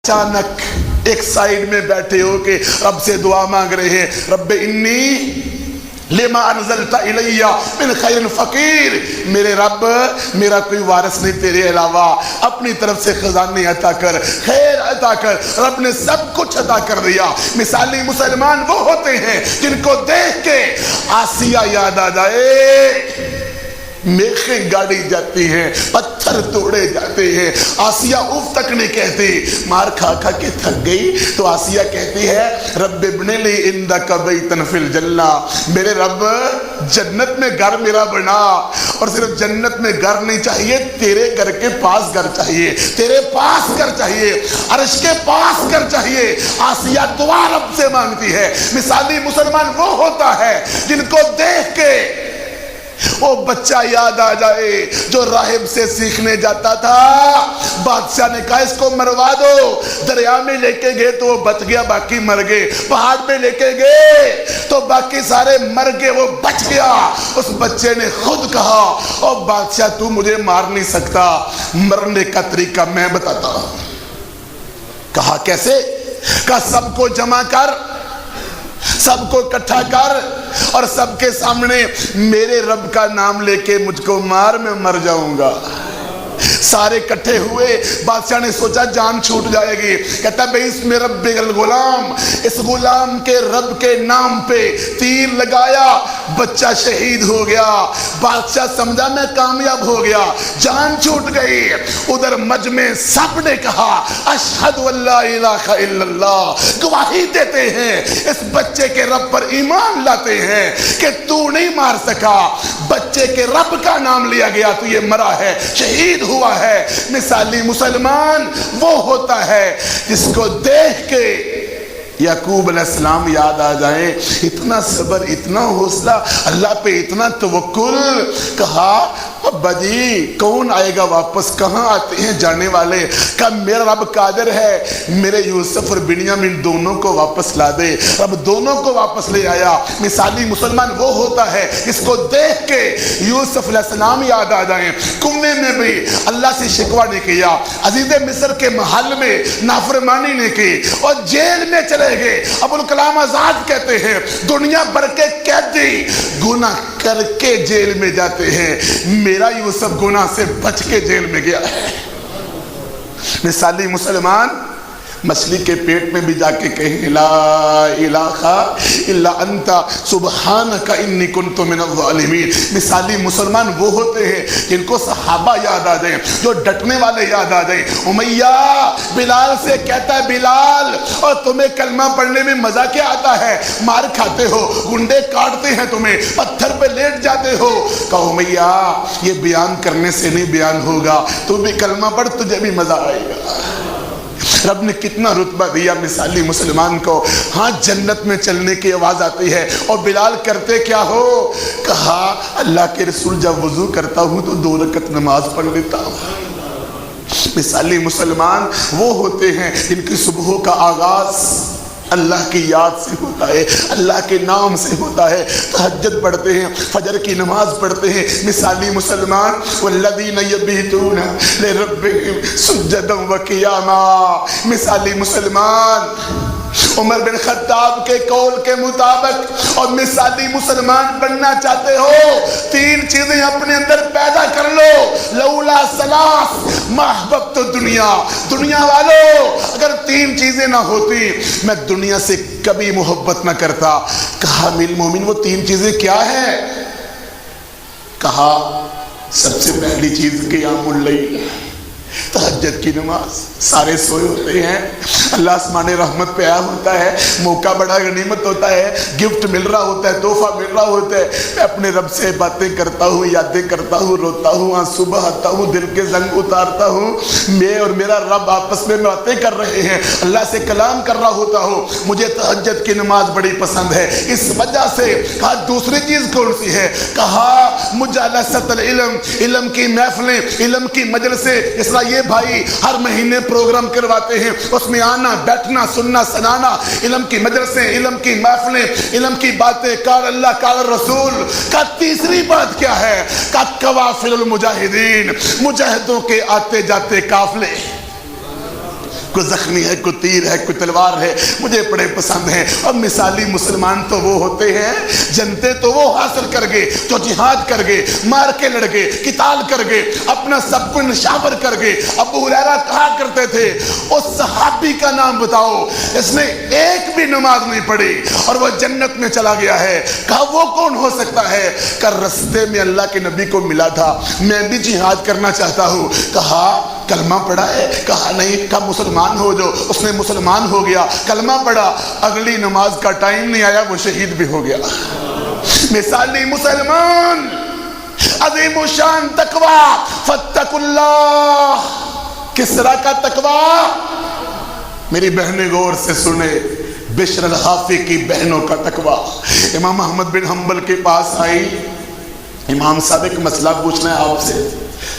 اچانک ایک سائیڈ میں بیٹھے ہو کہ رب سے دعا مانگ رہے ہیں، رب انی لما انزلت الی من خیر فقیر، میرے رب میرا کوئی وارث نہیں تیرے علاوہ، اپنی طرف سے خزانے عطا کر، خیر عطا کر۔ رب نے سب کچھ عطا کر دیا۔ مثالی مسلمان وہ ہوتے ہیں جن کو دیکھ کے آسیہ یاد آ جائے، میخیں گاڑی جاتی ہیں، پتھر توڑے جاتے ہیں، آسیہ اف تک نہیں کہتی، مار کھا کھا کے تھک گئی تو آسیہ کہتی ہے رب ابن لی عندک بیتا فی الجنہ، میرے رب جنت میں گھر میرا بنا، اور صرف جنت میں گھر نہیں چاہیے، تیرے گھر کے پاس گھر چاہیے، تیرے پاس گھر چاہیے، عرش کے پاس گھر چاہیے۔ آسیہ دعا رب سے مانگتی ہے۔ مثالی مسلمان وہ ہوتا ہے جن کو دیکھ کے وہ بچہ یاد آ جائے جو راہب سے سیکھنے جاتا تھا، بادشاہ نے کہا اس کو مروا دو، دریا میں لے کے گئے تو وہ بچ گیا، باقی مر گئے، پہاڑ میں لے کے گئے تو باقی سارے مر گئے، وہ بچ گیا۔ اس بچے نے خود کہا او بادشاہ تو مجھے مار نہیں سکتا، مرنے کا طریقہ میں بتاتا ہوں۔ کہا کیسے؟ کہا سب کو جمع کر، سب کو اکٹھا کر، اور سب کے سامنے میرے رب کا نام لے کے مجھ کو مار، میں مر جاؤں گا۔ سارے کٹھے ہوئے، بادشاہ نے سوچا جان چھوٹ جائے گی، کہتا بھئی اس میں رب الغلام، اس غلام کے رب کے نام پہ تیر لگایا، بچہ شہید ہو گیا۔ بادشاہ سمجھا میں کامیاب ہو گیا، جان چھوٹ گئی۔ ادھر مجمع سب نے کہا اشہد ان لا الہ الا اللہ، گواہی دیتے ہیں، اس بچے کے رب پر ایمان لاتے ہیں کہ تو نہیں مار سکا، بچے کے رب کا نام لیا گیا تو یہ مرا ہے، شہید ہوا ہے۔ مثالی مسلمان وہ ہوتا ہے جس کو دیکھ کے یعقوب علیہ السلام یاد آ جائیں، اتنا صبر، اتنا حوصلہ، اللہ پہ اتنا توکل۔ کہا ابا جی کون آئے گا واپس، کہاں آتے ہیں جانے والے؟ کہا میرا رب قادر ہے، میرے یوسف اور بنیامین دونوں کو واپس لا دے۔ رب دونوں کو واپس لے آیا۔ مثالی مسلمان وہ ہوتا ہے جس کو دیکھ کے یوسف علیہ السلام یاد آ جائیں، کنویں میں بھی اللہ سے شکوہ نہیں کیا، عزیز مصر کے محل میں نافرمانی نہیں کی، اور جیل میں چلے گئے۔ ابوالکلام آزاد کہتے ہیں دنیا بھر کے قیدی گناہ کر کے جیل میں جاتے ہیں، میرا یوسف گناہ سے بچ کے جیل میں گیا ہے۔ مثالی مسلمان مچھلی کے پیٹ میں بھی جا کے کہیں لا الہ الا انت سبحانک انی کنت من الظالمین۔ مثالی مسلمان وہ ہوتے ہیں جن کو صحابہ یاد آ جائیں، جو ڈٹنے والے یاد آ جائیں۔ امیہ بلال سے کہتا ہے بلال اور تمہیں کلمہ پڑھنے میں مزہ کیا آتا ہے؟ مار کھاتے ہو، گنڈے کاٹتے ہیں تمہیں، پتھر پہ لیٹ جاتے ہو۔ کہا امیہ یہ بیان کرنے سے نہیں بیان ہوگا، تو بھی کلمہ پڑھ تجھے بھی مزہ آئے گا۔ رب نے کتنا رتبہ دیا مثالی مسلمان کو۔ ہاں جنت میں چلنے کی آواز آتی ہے، اور بلال کرتے کیا ہو؟ کہا اللہ کے رسول جب وضو کرتا ہوں تو 2 رکعت نماز پڑھ لیتا ہوں۔ مثالی مسلمان وہ ہوتے ہیں جن کی صبح کا آغاز اللہ کی یاد سے ہوتا ہے، اللہ کے نام سے ہوتا ہے، تہجد پڑھتے ہیں، فجر کی نماز پڑھتے ہیں۔ مثالی مسلمان والذین یبیتون لربہم سجدا وقیاما۔ مثالی مسلمان عمر بن خطاب کے قول کے مطابق، اور مثالی مسلمان بننا چاہتے ہو 3 چیزیں اپنے اندر پیدا کر لو۔ لولا ثلاث ما احببت دنیا، دنیا والو اگر 3 چیزیں نہ ہوتی میں دنیا سے کبھی محبت نہ کرتا۔ کہا میل مومن وہ 3 چیزیں کیا ہیں؟ کہا سب سے پہلی چیز قیام اللیل، تہجد کی نماز۔ سارے سوئے ہوتے ہیں، اللہ آسمان رحمت پہ آیا ہوتا ہے، موقع بڑا غنیمت ہوتا ہے، گفٹ مل رہا ہوتا ہے، تحفہ مل رہا ہوتا ہے، میں اپنے رب سے باتیں کرتا ہوں، یادیں کرتا ہوں، روتا ہوں، آنسو بہاتا ہوں، دل کے زنگ اتارتا ہوں، میں اور میرا رب آپس میں باتیں کر رہے ہیں، اللہ سے کلام کر رہا ہوتا ہوں، مجھے تہجد کی نماز بڑی پسند ہے۔ اس وجہ سے کہا دوسری چیز کون سی ہے؟ کہا مجالست العلم، علم کی محفلیں، علم کی مجلسیں۔ اس طرح یہ بھائی ہر مہینے پروگرام کرواتے ہیں، اس میں آنا، بیٹھنا، سننا، سنانا، علم کی مجلسیں، علم کی محفلیں، علم کی باتیں، قال اللہ قال رسول۔ کا تیسری بات کیا ہے؟ کا قوافل المجاہدین، مجاہدوں کے آتے جاتے قافلے۔ کوئی زخمی ہے، کوئی تیر ہے، کوئی تلوار ہے، مجھے بڑے پسند ہیں۔ اور مثالی مسلمان تو وہ ہوتے ہیں، جنتے تو وہ حاصل کر گئے جو جہاد کر گئے، مار کے لڑ گئے، قتال کر گئے، اپنا سب کو نشاور کر گئے۔ ابو ہریرہ کہا کرتے تھے اس صحابی کا نام بتاؤ اس نے ایک بھی نماز نہیں پڑھی اور وہ جنت میں چلا گیا ہے۔ کہا وہ کون ہو سکتا ہے؟ کہ رستے میں اللہ کے نبی کو ملا تھا، میں بھی جہاد کرنا چاہتا ہوں۔ کہا کلمہ پڑھا ہے؟ کہا نہیں۔ کہا مسلمان ہو جو؟ اس نے مسلمان ہو گیا، کلمہ پڑھا، اگلی نماز کا ٹائم نہیں آیا، وہ شہید بھی ہو گیا۔ مثالی مسلمان، عظیم الشان تقوی، فاتقوا اللہ۔ کس طرح کا تقوی؟ میری بہنیں غور سے سنے، بشر الحافی کی بہنوں کا تقوی۔ امام احمد بن حنبل کے پاس آئی، امام صاحب ایک مسئلہ پوچھنا ہے آپ سے۔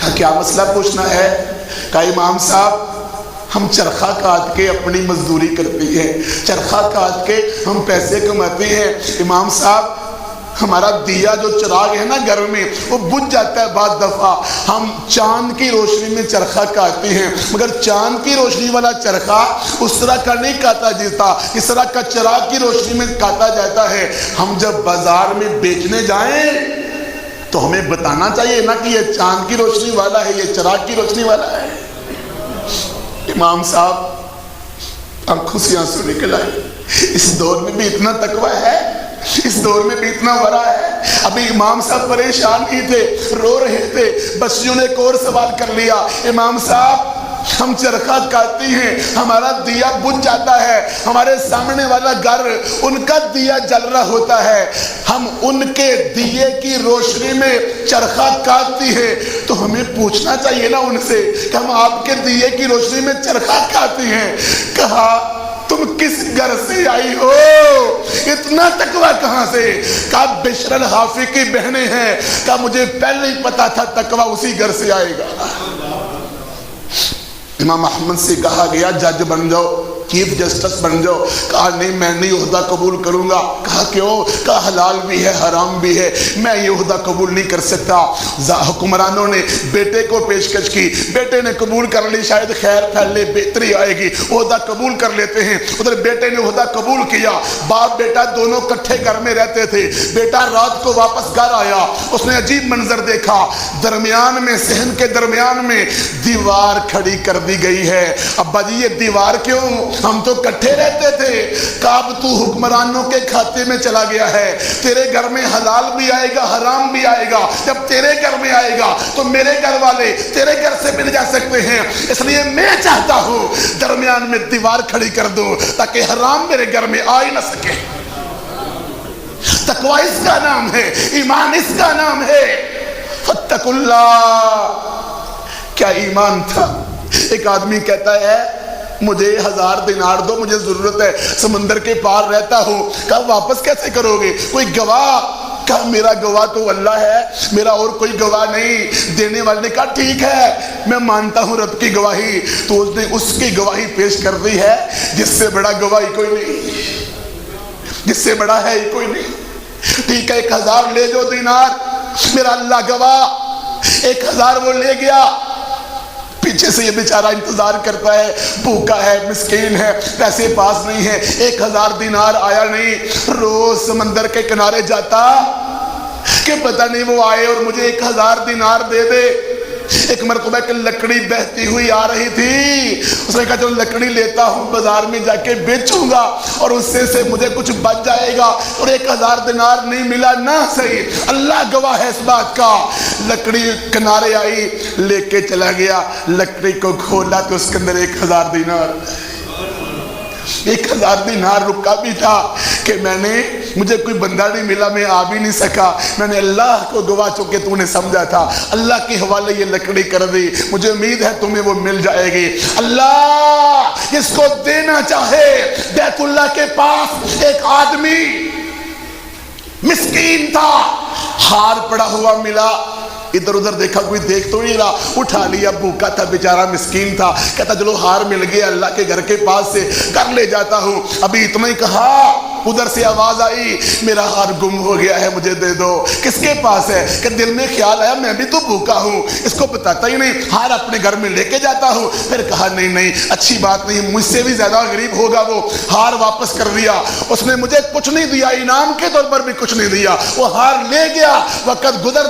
کہا کیا مسئلہ پوچھنا ہے؟ کہا امام صاحب ہم چرخہ کاٹ کے اپنی مزدوری کرتے ہیں، چرخہ کاٹ کے ہم پیسے کماتے ہیں۔ امام صاحب ہمارا دیا جو چراغ ہے نا گھر میں وہ بجھ جاتا ہے بعض دفعہ، ہم چاند کی روشنی میں چرخہ کاٹتے ہیں، مگر چاند کی روشنی والا چرخہ اس طرح کا نہیں کاٹا جاتا، اس طرح کا چراغ کی روشنی میں کاٹا جاتا ہے۔ ہم جب بازار میں بیچنے جائیں تو ہمیں بتانا چاہیے نا کہ یہ چاند کی روشنی والا ہے، یہ چراغ کی روشنی والا ہے۔ امام صاحب آنکھوں سے آنسو نکل آئے۔ اس دور میں بھی اتنا تقوی ہے، اس دور میں بھی اتنا ورع ہے۔ ابھی امام صاحب پریشان ہی تھے، رو رہے تھے، بچیوں نے ایک اور سوال کر لیا، امام صاحب ہم چرخہ کاٹتے ہیں، ہمارا دیا بجھ جاتا ہے، ہمارے سامنے والا گھر ان کا دیا جل رہا ہوتا ہے، ہم ان کے دیے کی روشنی میں چرخہ کاٹتے ہیں، تو ہمیں پوچھنا چاہیے نا ان سے کہ ہم آپ کے دیے کی روشنی میں چرخہ کاٹتے ہیں۔ کہا تم کس گھر سے آئی ہو؟ اتنا تقوی کہاں سے؟ کہا بشر الحافی کی بہنیں ہیں۔ کہا مجھے پہلے ہی پتا تھا تقوی اسی گھر سے آئے گا۔ امام احمد سے کہا گیا جج بن جاؤ، چیف جسٹس بن جاؤ۔ کہا نہیں میں نہیں عہدہ قبول کروں گا۔ کہا کیوں؟ کہا حلال بھی ہے حرام بھی ہے، میں یہ عہدہ قبول نہیں کر سکتا۔ حکمرانوں نے بیٹے کو پیشکش کی، بیٹے نے قبول کر لی، شاید خیر پھیلے بہتری آئے گی، عہدہ قبول کر لیتے ہیں۔ ادھر بیٹے نے عہدہ قبول کیا، باپ بیٹا دونوں کٹھے گھر میں رہتے تھے۔ بیٹا رات کو واپس گھر آیا، اس نے عجیب منظر دیکھا، درمیان میں صحن کے درمیان میں دیوار کھڑی کر دی گئی ہے۔ ابا جی یہ دیوار کیوں؟ ہم تو کٹھے رہتے تھے۔ کہا اب تو حکمرانوں کے کھاتے میں چلا گیا ہے، تیرے گھر میں حلال بھی آئے گا حرام بھی آئے گا، جب تیرے گھر میں آئے گا تو میرے گھر والے تیرے گھر سے مل جا سکتے ہیں، اس لیے میں چاہتا ہوں درمیان میں دیوار کھڑی کر دو تاکہ حرام میرے گھر میں آ ہی نہ سکے۔ تقوی اس کا نام ہے، ایمان اس کا نام ہے۔ فاتقوا اللہ۔ کیا ایمان تھا؟ ایک آدمی کہتا ہے مجھے 1000 دینار دو، مجھے ضرورت ہے، سمندر کے پار رہتا ہوں۔ کہا واپس کیسے کرو گے؟ کوئی گواہ؟ کہا میرا گواہ تو اللہ ہے، میرا اور کوئی گواہ نہیں۔ دینے والے نے کہا ٹھیک ہے میں مانتا ہوں رب کی گواہی، تو اس نے اس کی گواہی پیش کر دی ہے جس سے بڑا گواہی کوئی نہیں، جس سے بڑا ہے ہی کوئی نہیں۔ ٹھیک ہے 1000 لے جو دینار، میرا اللہ گواہ۔ 1000 وہ لے گیا، پیچھے سے یہ بیچارہ انتظار کرتا ہے، بھوکا ہے، مسکین ہے، پیسے پاس نہیں ہے، 1000 دینار آیا نہیں۔ روز سمندر کے کنارے جاتا کہ پتہ نہیں وہ آئے اور مجھے 1000 دینار دے دے۔ ایک مرتبہ ایک لکڑی بہتی ہوئی آ رہی تھی، اس نے کہا جو لکڑی لیتا ہوں بازار میں جا کے بیچوں گا اور اس سے مجھے کچھ بچ جائے گا، اور 1000 دینار نہیں ملا نہ صحیح، اللہ گواہ ہے اس بات کا۔ لکڑی کنارے آئی، لے کے چلا گیا، لکڑی کو کھولا تو اس کے اندر 1000 دینار 1000 دینار رکا بھی تھا کہ مجھے کوئی بندہ نہیں ملا، میں آ بھی نہیں سکا، میں نے اللہ کو گواہ چونکہ تو نے سمجھا تھا، اللہ کے حوالے یہ لکڑی کر دی، مجھے امید ہے تمہیں وہ مل جائے گی۔ اللہ جس کو دینا چاہے۔ بیت اللہ کے پاس ایک آدمی مسکین تھا، ہار پڑا ہوا ملا، ادھر ادھر دیکھا کوئی دیکھ تو نہیں رہا, اٹھا لیا, بھوکا تھا بیچارہ مسکین تھا, کہتا چلو ہار مل گیا اللہ کے گھر کے پاس سے کر لے جاتا ہوں. ابھی اتنا ہی کہا ادھر سے آواز آئی میرا ہار گم ہو گیا ہے مجھے دے دو. کس کے پاس ہے؟ کہ دل میں خیال آیا میں بھی تو بھوکا ہوں, اس کو بتاتا ہی نہیں, ہار اپنے گھر میں لے کے جاتا ہوں. پھر کہا نہیں نہیں اچھی بات نہیں, مجھ سے بھی زیادہ غریب ہوگا وہ, ہار واپس کر دیا. اس نے مجھے کچھ نہیں دیا, انعام کے طور پر بھی کچھ نہیں دیا, وہ ہار لے گیا. وقت گزر